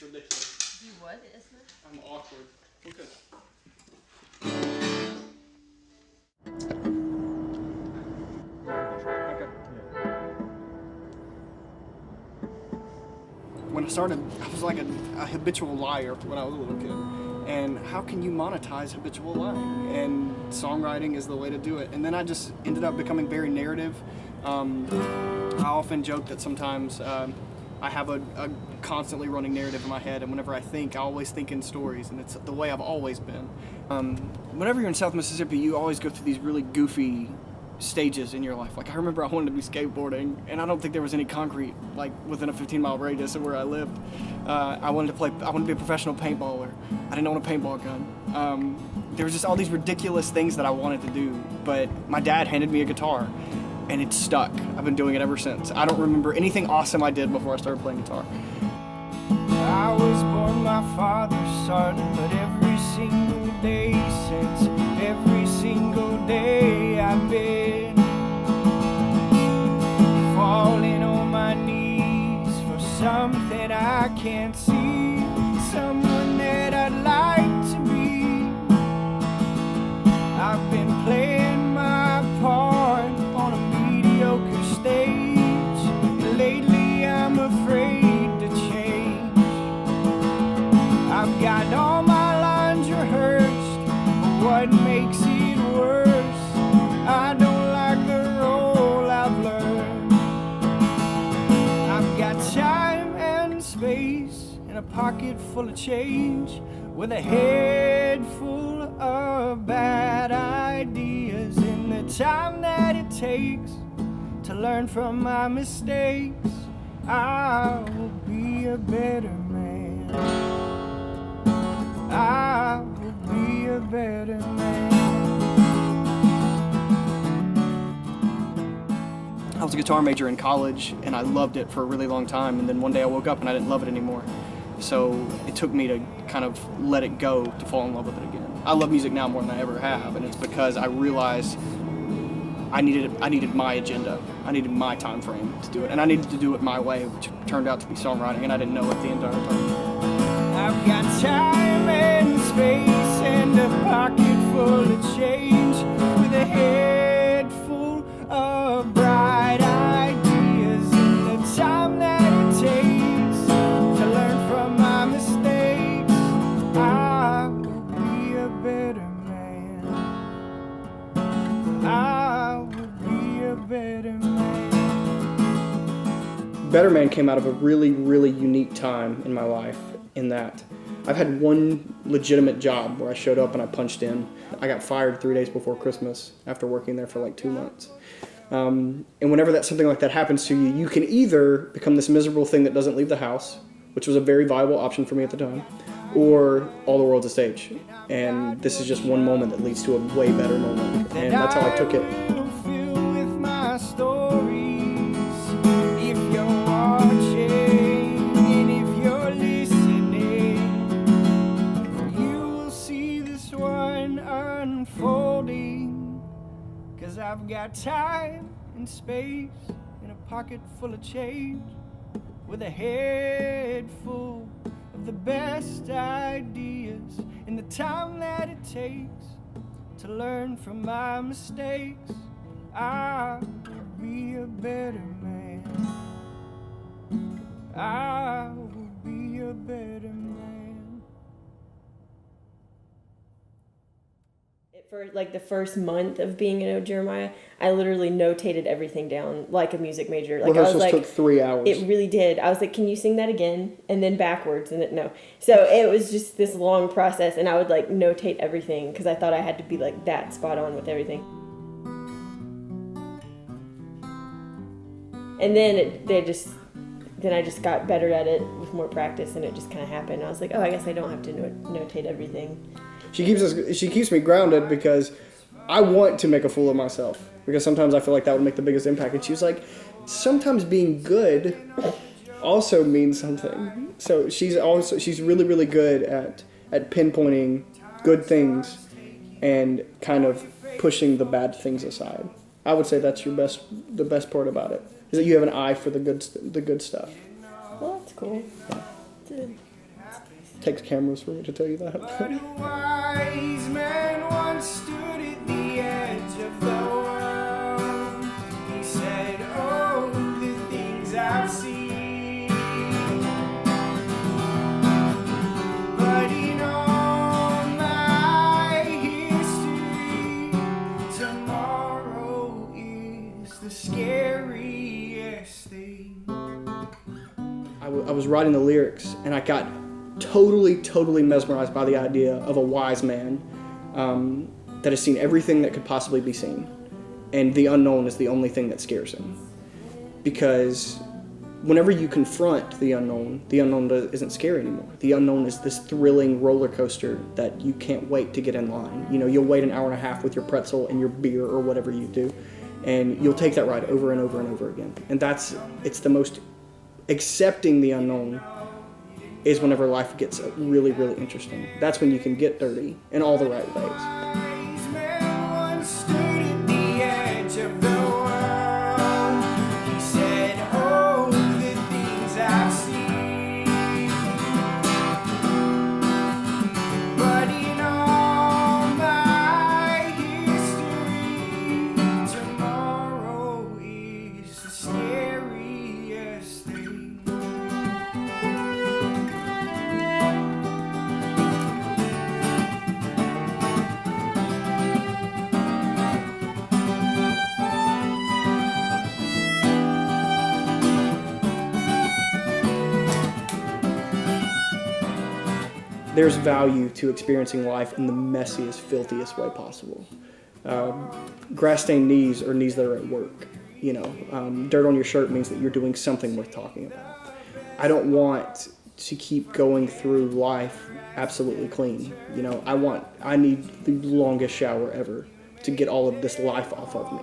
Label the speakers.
Speaker 1: ridiculous.
Speaker 2: You what, isn't it?
Speaker 1: I'm awkward. Okay. When I started, I was like a habitual liar when I was a little kid. And how can you monetize habitual lying? And songwriting is the way to do it. And then I just ended up becoming very narrative. I often joke that sometimes I have a constantly running narrative in my head, and whenever I always think in stories, and it's the way I've always been. Whenever you're in South Mississippi, you always go through these really goofy stages in your life. Like, I remember I wanted to be skateboarding, and I don't think there was any concrete like within a 15-mile radius of where I lived. I wanted to be a professional paintballer. I didn't own a paintball gun. There was just all these ridiculous things that I wanted to do, but my dad handed me a guitar, and it stuck. I've been doing it ever since. I don't remember anything awesome I did before I started playing guitar. I was born my father's son, but every single day since, every single day I've been falling on my knees for something I can't see, someone that I'd like to be. I've been playing my part on a mediocre stage, and lately I'm afraid to change. I've got all my lines rehearsed, but what makes it worse, I don't like the role I've learned. I've got time and space and a pocket full of change, with a head full of bad ideas, and the time that it takes to learn from my mistakes, I will be a better man. I will be a better man. I was a guitar major in college, and I loved it for a really long time, and then one day I woke up and I didn't love it anymore. So it took me to kind of let it go to fall in love with it again. I love music now more than I ever have, and it's because I realized I needed my agenda. I needed my time frame to do it, and I needed to do it my way, which turned out to be songwriting, and I didn't know it the entire time. I've got time and space and a pocket full of change, with a head full of bright ideas, and the time that it takes to learn from my mistakes, I will be a better man. I will be a better man. Better Man came out of a really, really unique time in my life, in that I've had one legitimate job where I showed up and I punched in. I got fired 3 days before Christmas after working there for like 2 months. And whenever something like that happens to you, you can either become this miserable thing that doesn't leave the house, which was a very viable option for me at the time, or all the world's a stage. And this is just one moment that leads to a way better moment. And that's how I took it. Cause I've got time and space and a pocket full of change, with a head full of the best ideas, and the time that it takes to learn from my mistakes, I will be a better man. I will be a better man.
Speaker 2: For like the first month of being in O Jeremiah, I literally notated everything down like a music major. Like
Speaker 1: rehearsals
Speaker 2: I was like,
Speaker 1: took 3 hours.
Speaker 2: It really did. I was like, can you sing that again? And then backwards, and then no. So it was just this long process, and I would like notate everything because I thought I had to be like that spot on with everything. And then then I just got better at it with more practice, and it just kind of happened. I was like, oh, I guess I don't have to notate everything.
Speaker 1: She keeps me grounded because I want to make a fool of myself, because sometimes I feel like that would make the biggest impact. And she was like, sometimes being good also means something. So she's really, really good at pinpointing good things and kind of pushing the bad things aside. I would say that's the best part about it, is that you have an eye for the good stuff.
Speaker 2: Well, that's cool.
Speaker 1: Yeah. takes cameras for me to tell you that.
Speaker 3: But a wise man once stood at the edge of the world. He said, oh, the things I've seen. But in all my history, tomorrow is the scariest thing.
Speaker 1: I was writing the lyrics, and I got totally mesmerized by the idea of a wise man that has seen everything that could possibly be seen, and the unknown is the only thing that scares him. Because whenever you confront the unknown isn't scary anymore. The unknown is this thrilling roller coaster that you can't wait to get in line. You know, you'll wait an hour and a half with your pretzel and your beer or whatever you do, and you'll take that ride over and over and over again. And it's the most accepting the unknown is whenever life gets really interesting. That's when you can get dirty in all the right ways.
Speaker 3: Wise man once stood at the edge of the world. He said, oh, the things I've seen. But in all my history, tomorrow is the scariest thing.
Speaker 1: There's value to experiencing life in the messiest, filthiest way possible. Grass-stained knees are knees that are at work. You know, dirt on your shirt means that you're doing something worth talking about. I don't want to keep going through life absolutely clean. You know, I need the longest shower ever to get all of this life off of me.